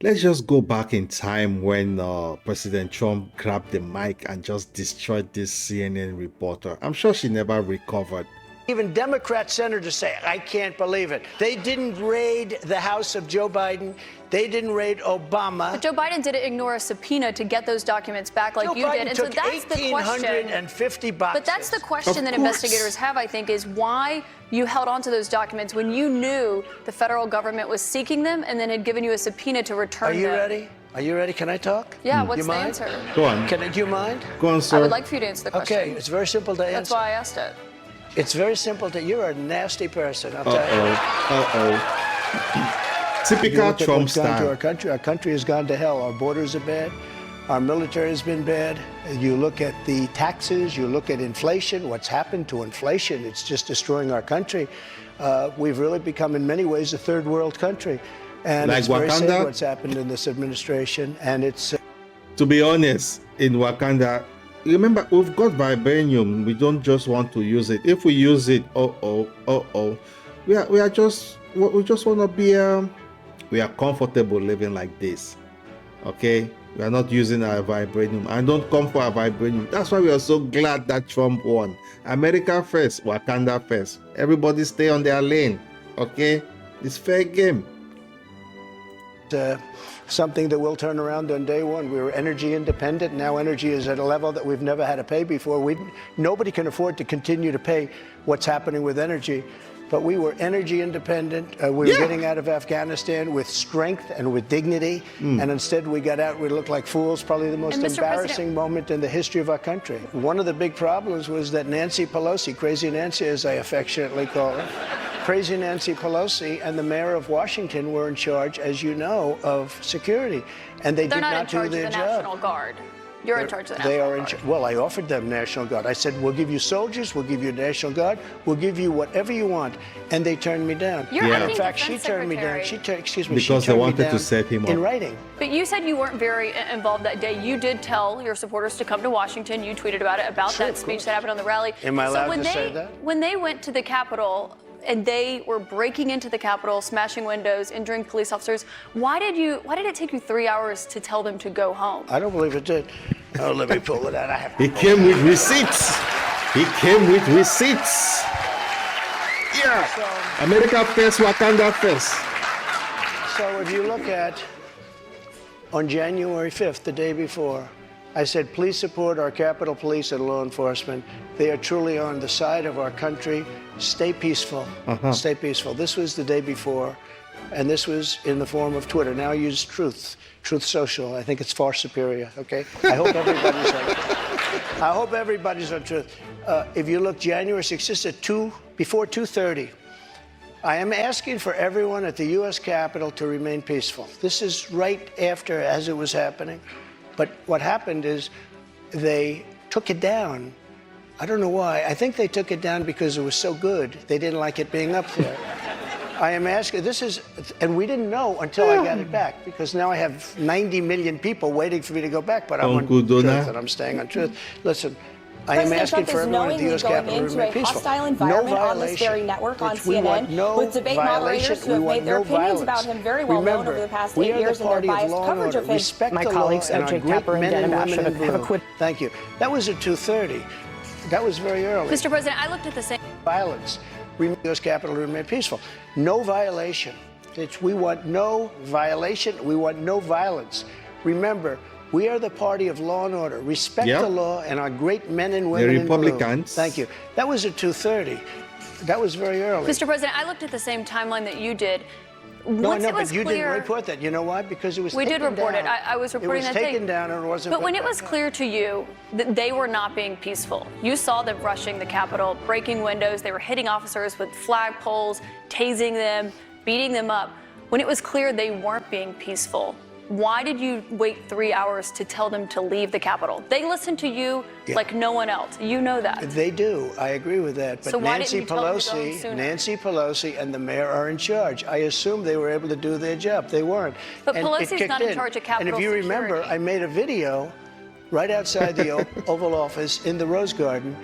Let's just go back in time when President Trump grabbed the mic and just destroyed this CNN reporter. I'm sure she never recovered. Even Democrat senators say, I can't believe it. They didn't raid the house of Joe Biden. They didn't raid Obama. But Joe Biden didn't ignore a subpoena to get those documents back like Joe you Biden did. And so took that's the question. 1,850 boxes. But that's the question that Of course. investigators have, I think, is why you held on to those documents when you knew the federal government was seeking them and then had given you a subpoena to return Are you them. ready? Are you ready? Can I talk? Yeah, what's You the mind? answer? Go on. Do you mind? Go on, sir. I would like for you to answer the question. Okay, it's very simple to answer. That's why I asked it. It's very simple to. You're a nasty person. I'll tell you. Typical Look at Trump what's gone to style. our country. Our country has gone to hell. Our borders are bad. Our military has been bad. You look at the taxes. You look at inflation. What's happened to inflation? It's just destroying our country. We've really become, in many ways, a third world country. And Like it's very Wakanda? sad what's happened in this administration. And it's. To be honest, in Wakanda, remember, we've got vibranium. We don't just want to use it. If we use it, we just want to be we are comfortable living like this. Okay, we are not using our vibranium and don't come for our vibranium. That's why we are so glad that Trump won. America first, Wakanda first. Everybody stay on their lane. Okay, it's fair game. Something that will turn around on day one. We were energy independent. Now energy is at a level that we've never had to pay before. Nobody can afford to continue to pay what's happening with energy. But we were energy independent. We were getting out of Afghanistan with strength and with dignity. And instead we got out, we looked like fools, probably the most And Mr. embarrassing moment in the history of our country. One of the big problems was that Nancy Pelosi, Crazy Nancy as I affectionately call her, Crazy Nancy Pelosi and the mayor of Washington were in charge, as you know, of security. And they They're did not in not do charge of their the job. National Guard. You're in charge of the They National are in Guard. Well, I offered them National Guard. I said, we'll give you soldiers, we'll give you National Guard, we'll give you whatever you want. And they turned me down. You're Yeah. acting In fact, she defense turned me down. secretary. Excuse me, Because she they turned me wanted to down set him in up. writing. But you said you weren't very involved that day. You did tell your supporters to come to Washington. You tweeted about it, about Sure, that of speech course. that happened on the rally. Am I allowed when to they, say that? When they went to the Capitol and they were breaking into the Capitol, smashing windows, injuring police officers, why did it take you 3 hours to tell them to go home? I don't believe it did. Oh, let me pull it out. I have He came with receipts. He came with receipts. Yeah. America first, Wakanda first. So if you look at, on January 5th, the day before, I said, please support our Capitol Police and law enforcement. They are truly on the side of our country. Stay peaceful. Stay peaceful. This was the day before, and this was in the form of Twitter. Now I use Truth Social. I think it's far superior, okay? I hope everybody's on Truth. If you look January 6th, just at before 2:30, I am asking for everyone at the U.S. Capitol to remain peaceful. This is right after, as it was happening. But what happened is they took it down. I don't know why. I think they took it down because it was so good. They didn't like it being up there. I am asking, and we didn't know until I got it back, because now I have 90 million people waiting for me to go back, but I'm on Uncle Truth, Donna. and I'm staying on Truth. Listen, I am President asking Trump for is everyone at the knowingly U.S. going Capitol to into remain a peaceful. hostile environment on this violation, very network on which we want CNN with debate moderators who have made their opinions about him very well known over the past 8 years and their biased coverage of him. My colleagues O.J. Tapper and Dan Abash have acquitted. Thank you. That was at 2:30. That was very early. Mr. President, I looked at the same. Violence. We want the U.S. Capitol to remain peaceful. No violation. We want no violation. We want no violence. Remember, we are the party of law and order. Respect Yep. the law and our great men and women The in blue. Republicans. Thank you. That was at 2:30. That was very early. Mr. President, I looked at the same timeline that you did. No, I Once know, it was but you clear, didn't report that. You know why? Because it was We did taken report it. down. I was reporting that It was taken thing. down and it wasn't. But when put it was back up. clear to you that they were not being peaceful, you saw them rushing the Capitol, breaking windows, they were hitting officers with flagpoles, tasing them, beating them up. When it was clear they weren't being peaceful, why did you wait 3 hours to tell them to leave the Capitol? They listened to you like no one else. You know that. They do. I agree with that. But So why Nancy didn't you tell them to go home sooner? Nancy Pelosi and the mayor are in charge. I assume they were able to do their job. They weren't. But And it Pelosi's kicked not in charge of Capitol And if you remember, security. I made a video right outside the Oval Office in the Rose Garden.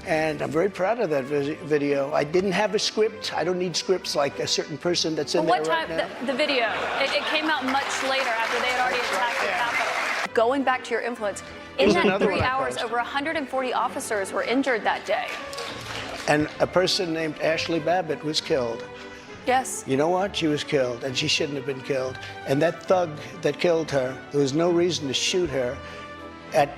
And I'm very proud of that video. I didn't have a script. I don't need scripts like a certain person that's in But there what right time, now. the video, it came out much later after going back to your influence, in that 3 hours, over 140 officers were injured that day. And a person named Ashley Babbitt was killed. Yes. You know what? She was killed, and she shouldn't have been killed. And that thug that killed her, there was no reason to shoot her. At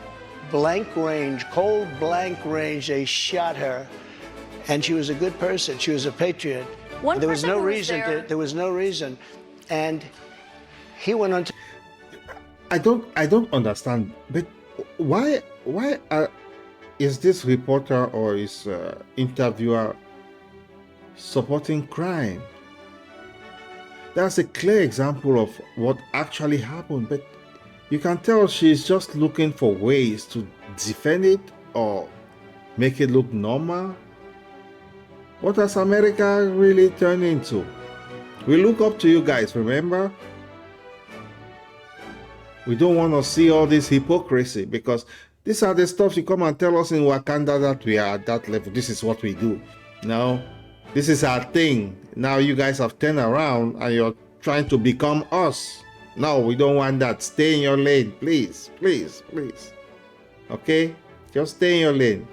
blank range, cold blank range, they shot her. And she was a good person. She was a patriot. There was no reason. There was no reason. And he went on to... I don't understand, but why is this reporter or is interviewer supporting crime? That's a clear example of what actually happened, but you can tell she's just looking for ways to defend it or make it look normal. What has America really turned into? We look up to you guys, remember? We don't want to see all this hypocrisy, because these are the stuff you come and tell us in Wakanda that we are at that level. This is what we do. No, this is our thing. Now you guys have turned around and you're trying to become us. No, we don't want that. Stay in your lane, please, please, please. Okay? Just stay in your lane.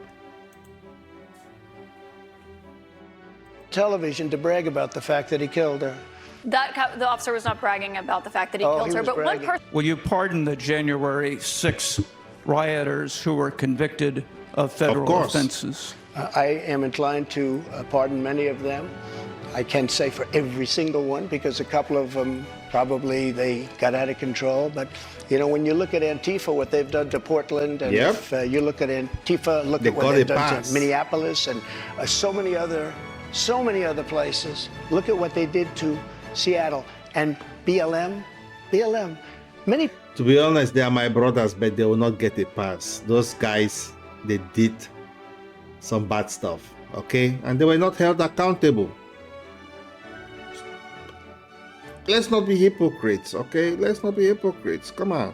Television to brag about the fact that he killed her. The officer was not bragging about the fact that he killed her, but one person... Will you pardon the January 6th rioters who were convicted of federal offenses? I am inclined to pardon many of them. I can't say for every single one, because a couple of them probably they got out of control. But you know, when you look at Antifa, what they've done to Portland, and if you look at Antifa, look at what they've done to Minneapolis and so many other places. Look at what they did to Seattle and BLM. Many. To be honest, they are my brothers, but they will not get a pass. Those guys, they did some bad stuff, okay? And they were not held accountable. Let's not be hypocrites, okay? Let's not be hypocrites. Come on.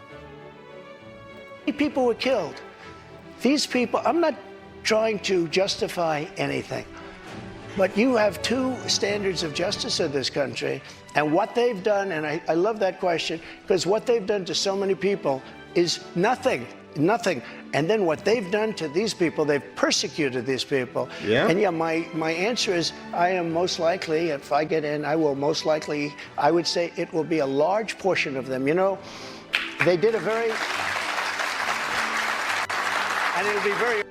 People were killed. These people, I'm not trying to justify anything, but you have two standards of justice in this country, and what they've done, and I love that question, because what they've done to so many people is nothing. And then what they've done to these people, they've persecuted these people. Yeah. And yeah, my answer is, I am most likely, if I get in, I will most likely, I would say it will be a large portion of them. You know, they did a very, and it'll be very.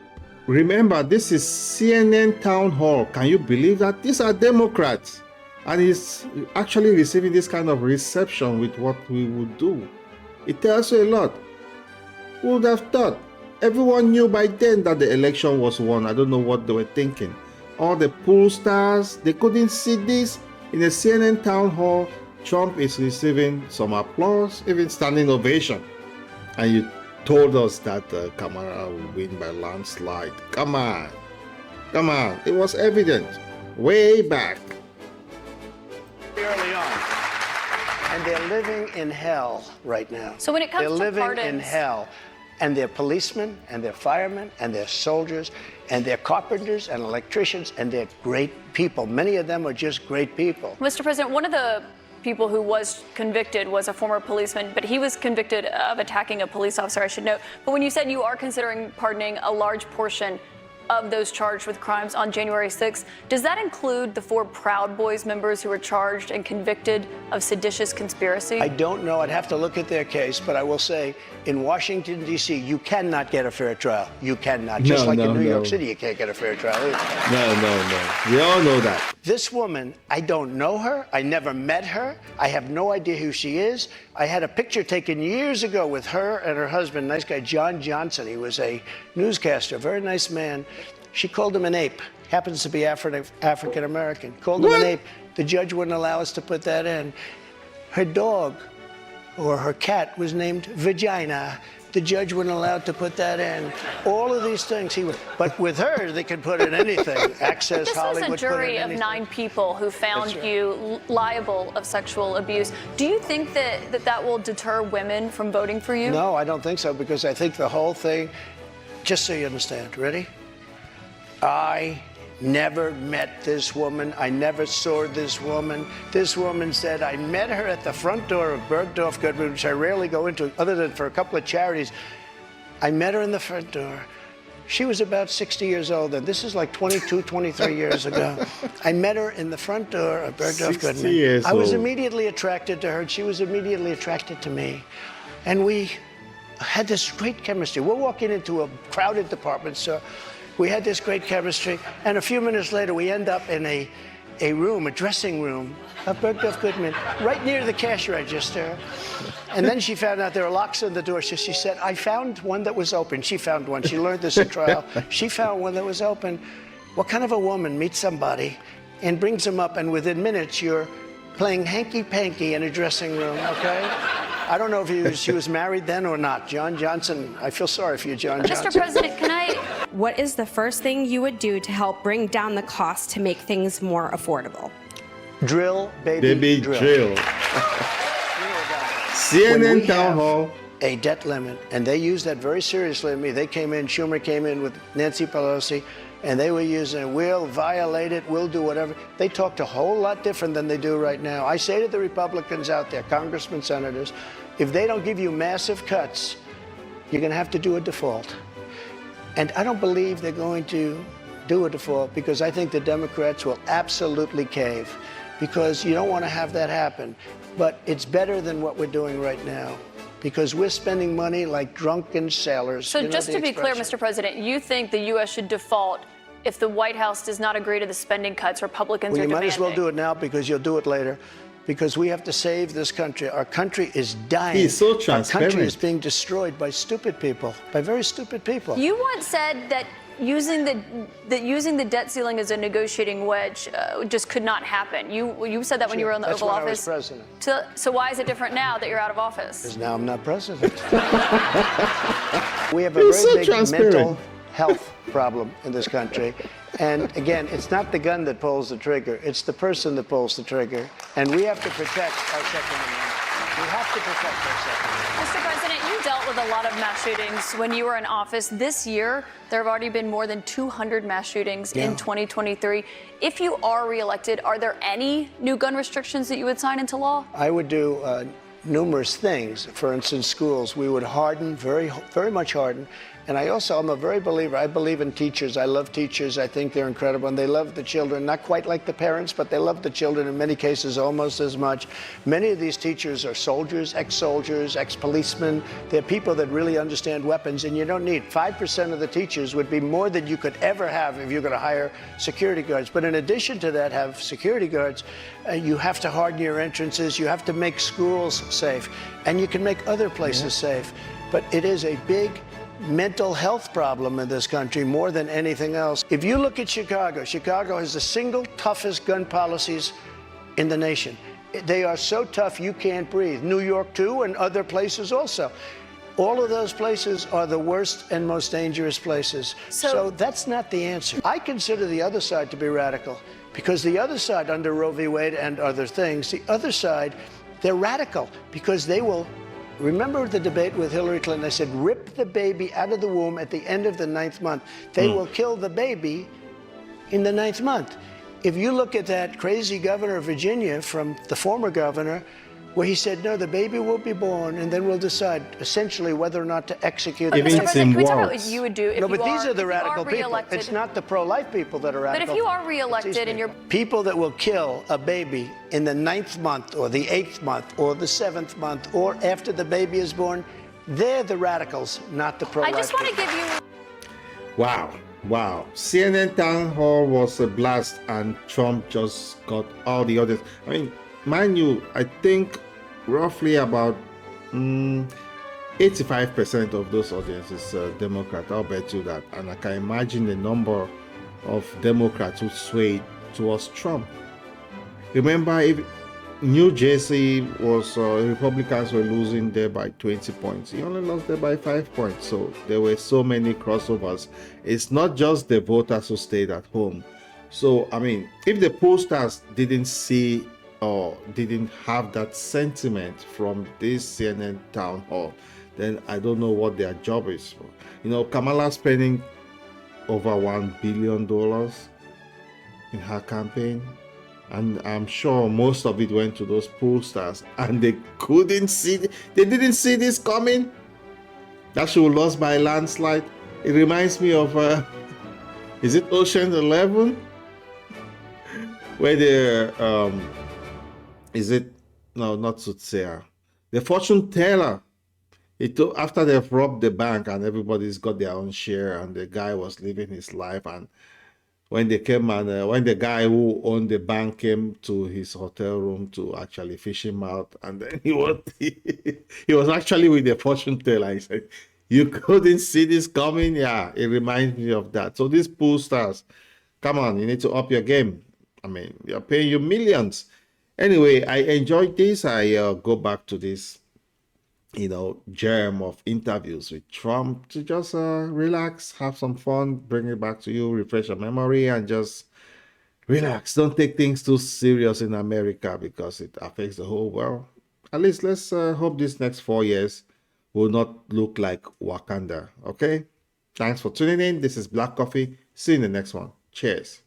Remember, this is CNN Town Hall. Can you believe that? These are Democrats. And he's actually receiving this kind of reception with what we would do. It tells you a lot. Who would have thought? Everyone knew by then that the election was won. I don't know what they were thinking. All the pollsters, they couldn't see this. In a CNN Town Hall, Trump is receiving some applause, even standing ovation. And you told us that Kamala will win by landslide. Come on. Come on. It was evident. Way back. Early on. And they're living in hell right now. So when it comes to pardons... They're living in hell. And they're policemen, and they're firemen, and they're soldiers, and they're carpenters and electricians, and they're great people. Many of them are just great people. Mr. President, one of the people who was convicted was a former policeman, but he was convicted of attacking a police officer, I should note. But when you said you are considering pardoning a large portion of those charged with crimes on January 6th, does that include the 4 Proud Boys members who were charged and convicted of seditious conspiracy? I don't know. I'd have to look at their case, but I will say in Washington, D.C., you cannot get a fair trial. You cannot. Just like in New York City, you can't get a fair trial either. No. We all know that. This woman, I don't know her. I never met her. I have no idea who she is. I had a picture taken years ago with her and her husband, nice guy, John Johnson. He was a newscaster, very nice man. She called him an ape. Happens to be African American. Called him an ape. The judge wouldn't allow us to put that in. Her dog or her cat was named Vagina. The judge wouldn't allow to put that in. All of these things he would, but with her they could put in anything. Access this Hollywood. This was a jury of 9 people who found you liable of sexual abuse. Do you think that will deter women from voting for you? No, I don't think so, because I think the whole thing, just so you understand, ready? I never met this woman. I never saw this woman. This woman said, I met her at the front door of Bergdorf Goodman, which I rarely go into other than for a couple of charities. I met her in the front door. She was about 60 years old, and this is like 22, 23 years ago. I met her in the front door of Bergdorf Goodman. I was immediately attracted to her, and she was immediately attracted to me. And we had this great chemistry. We're walking into a crowded department store. We had this great chemistry, and a few minutes later, we end up in a room, a dressing room of Bergdorf Goodman, right near the cash register. And then she found out there were locks on the door, so she said, I found one that was open. She found one. She learned this at trial. She found one that was open. What kind of a woman meets somebody and brings them up, and within minutes, you're playing hanky-panky in a dressing room, okay? I don't know if she was married then or not. John Johnson, I feel sorry for you, John Johnson. Mr. President, can I... What is the first thing you would do to help bring down the cost to make things more affordable? Drill, baby drill. CNN Town Hall. A debt limit, and they used that very seriously with me. They came in, Schumer came in with Nancy Pelosi, and they were using, we'll violate it, we'll do whatever. They talked a whole lot different than they do right now. I say to the Republicans out there, congressmen, senators, if they don't give you massive cuts, you're going to have to do a default. And I don't believe they're going to do a default, because I think the Democrats will absolutely cave, because you don't want to have that happen. But it's better than what we're doing right now, because we're spending money like drunken sailors. So just to be clear, Mr. President, you think the U.S. should default if the White House does not agree to the spending cuts Republicans are demanding? Well, you might as well do it now, because you'll do it later. Because we have to save this country. Our country is dying. He's so transparent. Our country is being destroyed by stupid people, by very stupid people. You once said that using the debt ceiling as a negotiating wedge just could not happen. You said that when you were in the Oval Office. That's when I was president. So why is it different now that you're out of office? Because now I'm not president. We have a very big mental health problem in this country. And again, it's not the gun that pulls the trigger, it's the person that pulls the trigger. And we have to protect our Second Amendment. We have to protect our Second Amendment. Mr. President, you dealt with a lot of mass shootings when you were in office. This year, there have already been more than 200 mass shootings in 2023. If you are reelected, are there any new gun restrictions that you would sign into law? I would do numerous things. For instance, schools, we would harden, very, very much harden. And I'm a very believer. I believe in teachers. I love teachers. I think they're incredible. And they love the children, not quite like the parents, but they love the children in many cases almost as much. Many of these teachers are soldiers, ex-policemen. They're people that really understand weapons, and you don't need 5% of the teachers would be more than you could ever have if you're going to hire security guards. But in addition to that, have security guards, you have to harden your entrances. You have to make schools safe, and you can make other places safe. But it is a big mental health problem in this country more than anything else. If you look at Chicago, Chicago has the single toughest gun policies in the nation. They are so tough you can't breathe. New York too, and other places also. All of those places are the worst and most dangerous places. So that's not the answer. I consider the other side to be radical, because the other side, under Roe v. Wade and other things, the other side, they're radical because they will. Remember the debate with Hillary Clinton? I said, rip the baby out of the womb at the end of the 9th month. They will kill the baby in the 9th month. If you look at that crazy governor of Virginia from the former governor, where he said, no, the baby will be born, and then we'll decide essentially whether or not to execute the baby. Mr. President, can we talk about what you would do if these are the radical people. It's not the pro-life people that are radical. But if you are reelected and you're... People that will kill a baby in the 9th month or the 8th month or the 7th month or after the baby is born, they're the radicals, not the pro-life people. I just want to give you... Wow. CNN Town Hall was a blast, and Trump just got all the others. I mean, mind you, I think roughly about 85% of those audiences Democrat. I'll bet you that. And I can imagine the number of Democrats who swayed towards Trump. Remember, if New Jersey was Republicans were losing there by 20 points. He only lost there by 5 points. So there were so many crossovers. It's not just the voters who stayed at home. So, I mean, if the pollsters didn't see or didn't have that sentiment from this CNN town hall, then I don't know what their job is for. You know, Kamala spending over $1 billion in her campaign. And I'm sure most of it went to those pollsters, and they didn't see this coming. That she lost by a landslide. It reminds me of, is it Ocean's 11? Where no, not Soothsayer. The fortune teller. After they've robbed the bank and everybody's got their own share, and the guy was living his life, and when they came and when the guy who owned the bank came to his hotel room to actually fish him out, and then he was actually with the fortune teller. He said, "You couldn't see this coming." Yeah, it reminds me of that. So these pollsters, come on, you need to up your game. I mean, they're paying you millions. Anyway, I enjoyed this. I go back to this, germ of interviews with Trump to just relax, have some fun, bring it back to you, refresh your memory, and just relax. Don't take things too serious in America because it affects the whole world. At least let's hope this next 4 years will not look like Wakanda. Okay? Thanks for tuning in. This is Black Coffee. See you in the next one. Cheers.